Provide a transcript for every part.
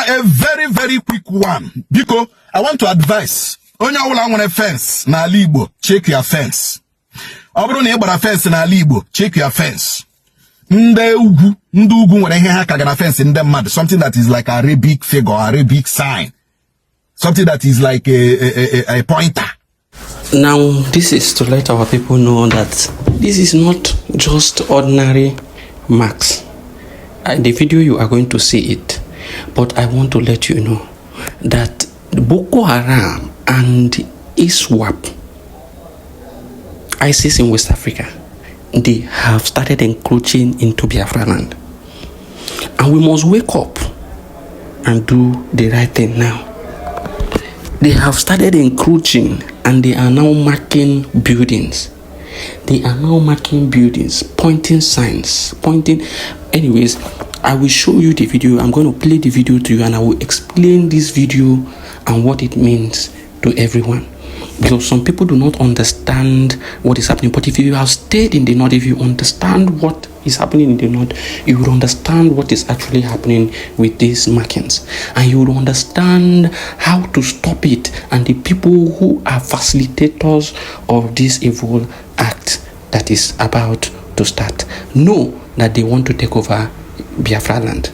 a very, very quick one. Because I want to advise. Onye awula nwere fence na ala Igbo, check your fence. Oburu na ịgbara fence na ala Igbo, check your fence. Ndị ugwu nwere ihe ha kaga na fence ndị mmadụ, something that is like a Arabic figure, Arabic sign. Something that is like a pointer. Now, this is to let our people know that this is not just ordinary marks. The video you are going to see it, but I want to let you know that Boko Haram and Iswap, ISIS in West Africa, they have started encroaching into Biafran land. And we must wake up and do the right thing now. They have started encroaching and they are now marking buildings. They are now marking buildings, pointing signs, pointing. Anyways, I will show you the video. I'm going to play the video to you and I will explain this video and what it means to everyone. Because some people do not understand what is happening. But if you have stayed in the north, if you understand what is happening in the north, you will understand what is actually happening with these markings. And you will understand how to stop it. And the people who are facilitators of this evil act that is about to start know that they want to take over Biafra land.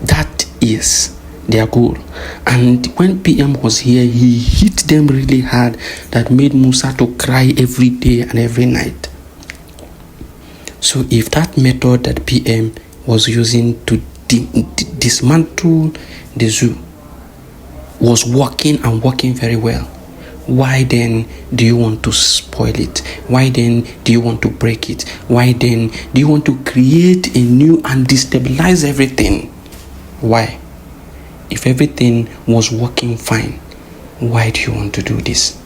That is their goal. And when PM was here, he hit them really hard that made Musa to cry every day and every night. So if that method that PM was using to dismantle the zoo was working and working very well, why then do you want to spoil it? Why then do you want to break it? Why then do you want to create a new and destabilize everything? Why? If everything was working fine, why do you want to do this?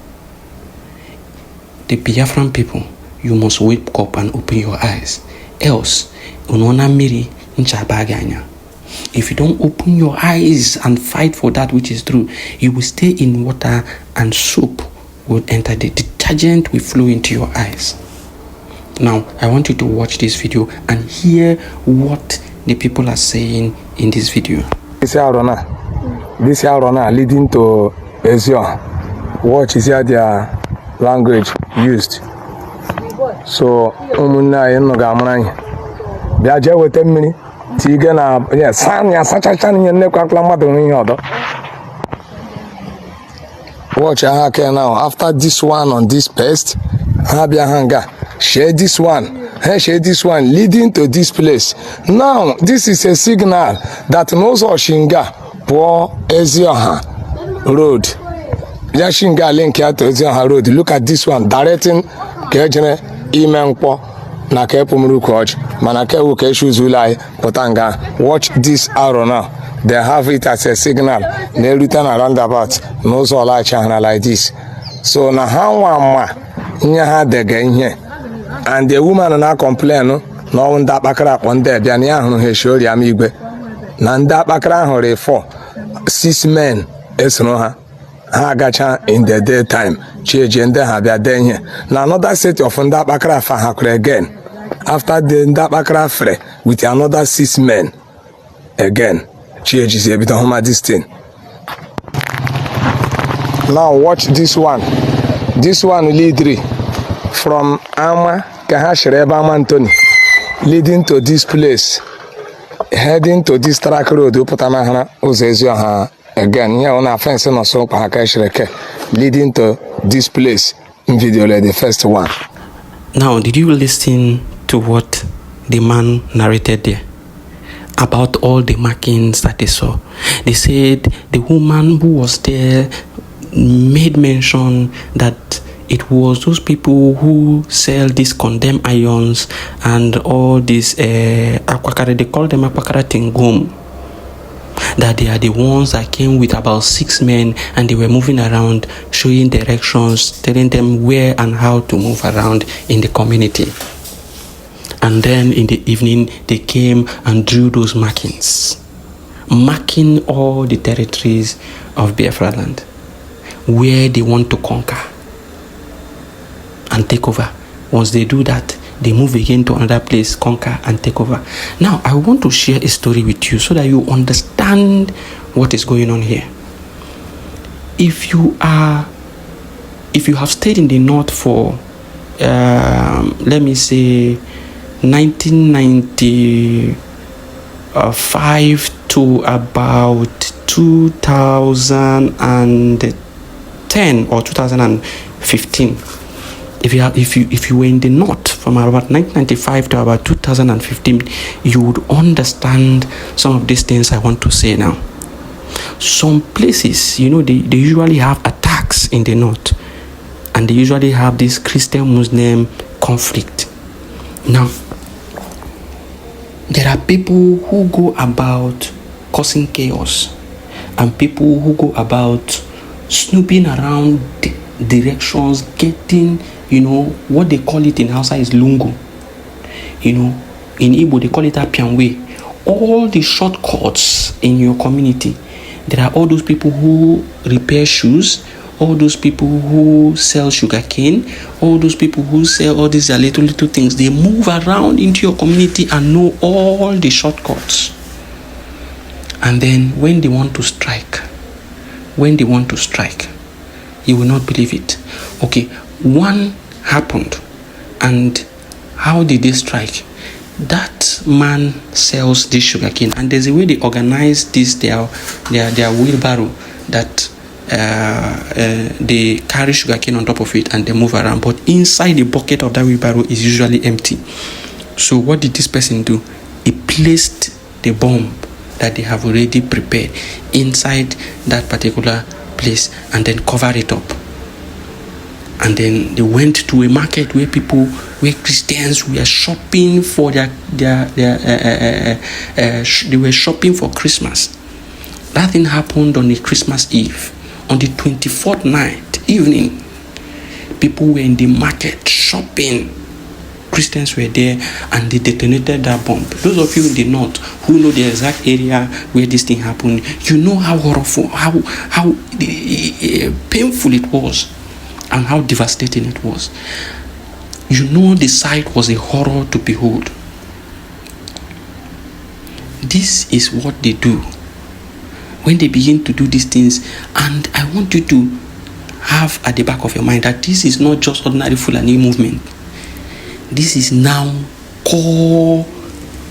The Biafran people, you must wake up and open your eyes. Else, unona miri nchabaganya. If you don't open your eyes and fight for that which is true, you will stay in water and soap will enter. The detergent will flow into your eyes. Now, I want you to watch this video and hear what the people are saying in this video. This Harona leading to Ezio. Watch is here their language used. So, Umuna no Gamran. Biaja with 10 minutes. Tigana, yes, Sanya, such a channel in the Clamato. Watch now. After this one on this pest, Habia Hanga. Share this one. Share this one leading to this place. Now, this is a signal that knows Oshinga, poor Ezioha Road. Yashinga link here to Ezioha Road. Look at this one, directing Kejene Imenpo Nakepumrukoch, Manake Ukeshu Zulai, Potanga. Watch this arrow now. They have it as a signal. They return around about knows all our channel like this. So now how one had the game here. And the woman now complain, no one that back up on there, Biania who showed Yamigwe. Nanda Bakra hore 6 men, Esnoha, Hagacha in the daytime, Chegende have their day here. Now another set of Nda Bakra Fahakre again. After the Nda Bakra Fre with another 6 men again. Cheg is a bit of this thing. Now watch this one. This one lead from Ama Kahashreba Mantoni, leading to this place, heading to this track road, Upatamahana, Uzezioha, again, here on a fence and also Pahakashreke, leading to this place in video, the first one. Now, did you listen to what the man narrated there? About all the markings that they saw. They said the woman who was there made mention that it was those people who sell these condemned irons and all these aquakara, they call them aquakara tingum, that they are the ones that came with about 6 men and they were moving around showing directions, telling them where and how to move around in the community. And then in the evening they came and drew those markings, marking all the territories of Biafra land where they want to conquer and take over. Once they do that, they move again to another place, conquer and take over. Now, I want to share a story with you so that you understand what is going on here. If you have stayed in the north for, let me say, 1995 to about 2010 or 2015. If you were in the north from about 1995 to about 2015, you would understand some of these things I want to say now. Some places, they usually have attacks in the north, and they usually have this Christian-Muslim conflict. Now, there are people who go about causing chaos, and people who go about snooping around directions, getting, what they call it in Hausa is lungo. In Igbo, they call it Apianwe. All the shortcuts in your community. There are all those people who repair shoes, all those people who sell sugarcane, all those people who sell all these little things. They move around into your community and know all the shortcuts. And then when they want to strike, you will not believe it. Okay, one happened, and how did they strike? That man sells this sugarcane, and there's a way they organize this their wheelbarrow that they carry sugarcane on top of it and they move around. But inside the bucket of that wheelbarrow is usually empty. So what did this person do? He placed the bomb that they have already prepared inside that particular place and then covered it up. And then they went to a market where Christians were shopping for they were shopping for Christmas. That thing happened on the Christmas Eve. On the 24th night evening, people were in the market shopping. Christians were there, and they detonated that bomb. Those of you in the north who know the exact area where this thing happened, you know how horrible, how painful it was, and how devastating it was. You know the sight was a horror to behold. This is what they do when they begin to do these things. And I want you to have at the back of your mind that this is not just ordinary Fulani movement. This is now core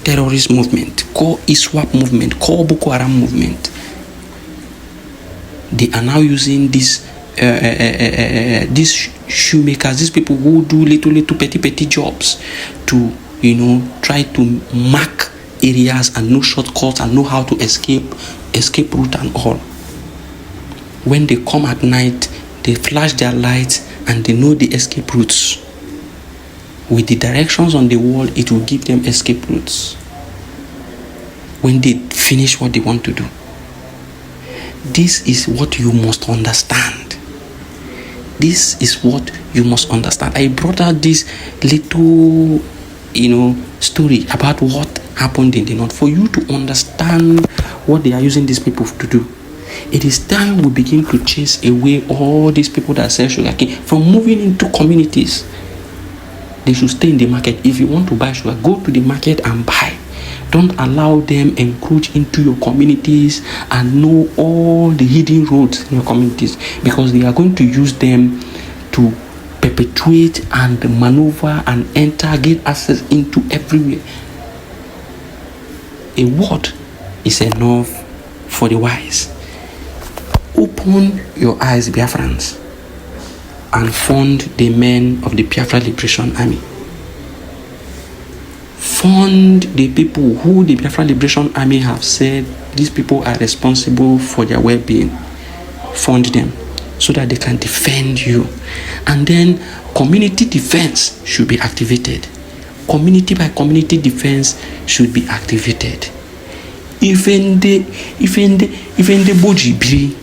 terrorist movement, core Iswap movement, core Boko Haram movement. They are now using these shoemakers, these people who do little petty jobs to try to mark areas and know shortcuts and know how to escape route and all. When they come at night, they flash their lights and they know the escape routes. With the directions on the wall, it will give them escape routes when they finish what they want to do. This is what you must understand. This is what you must understand. I brought out this little, story about what happened in the north for you to understand what they are using these people to do. It is time we begin to chase away all these people that sell sugarcane from moving into communities. They should stay in the market. If you want to buy sugar, go to the market and buy. Don't allow them encroach into your communities and know all the hidden roads in your communities, because they are going to use them to perpetuate and maneuver and enter, get access into everywhere. A word is enough for the wise. Open your eyes, Biafrans, and fund the men of the Biafra Liberation Army. Fund the people who the Biafra Liberation Army have said these people are responsible for their well-being. Fund them so that they can defend you. And then community defense should be activated. Community by community defense should be activated. Even the Boji Biri,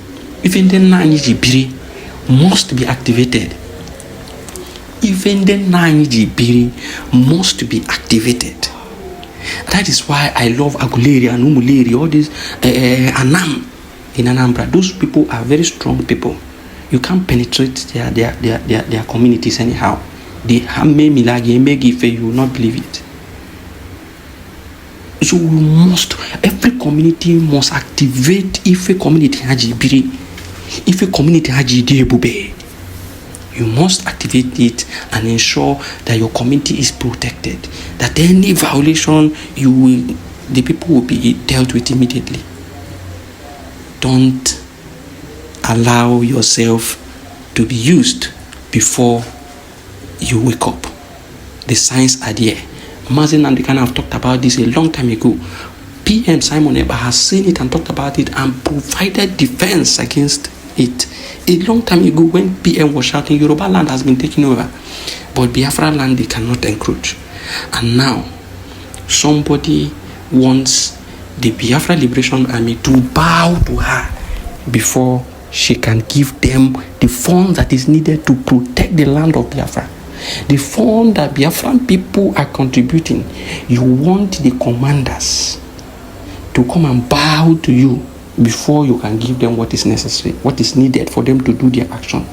even the Nani Jibiri must be activated. Even the Nani Jibiri must be activated. That is why I love Aguleri and Umuleri, all these Anam in Anambra. Those people are very strong people. You can't penetrate their communities anyhow. the Hame Milagi Megife, you will not believe it. So we must, every community must activate if a community haji biri, if a community haji diebube. You must activate it and ensure that your community is protected. That any violation, the people will be dealt with immediately. Don't allow yourself to be used before you wake up. The signs are there. Mazin and the kind have talked about this a long time ago. PM Simon Eba has seen it and talked about it and provided defense against it a long time ago when PM was shouting Yoruba land has been taken over, but Biafra land they cannot encroach. And now somebody wants the Biafra Liberation Army to bow to her before she can give them the fund that is needed to protect the land of Biafra. The fund that Biafran people are contributing. You want the commanders to come and bow to you before you can give them what is necessary, what is needed for them to do their action.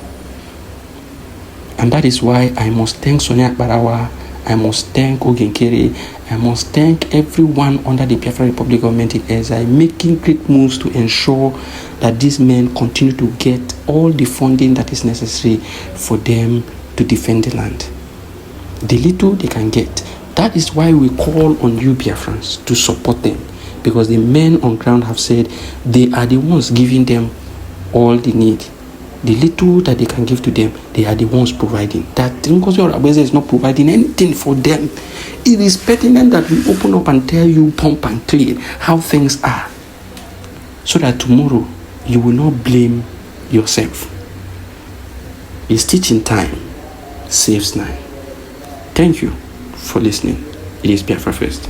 And that is why I must thank Sonia Barawa, I must thank Ogenkere, I must thank everyone under the Biafra Republic government in Ezra making great moves to ensure that these men continue to get all the funding that is necessary for them to defend the land. The little they can get. That is why we call on you Biafrans to support them, because the men on ground have said they are the ones giving them all they need. The little that they can give to them, they are the ones providing. That Ngozi Oruwabeze is not providing anything for them. It is pertinent that we open up and tell you pump and clean how things are, so that tomorrow you will not blame yourself. It's teaching time saves 9. Thank you for listening. It is Biafra First.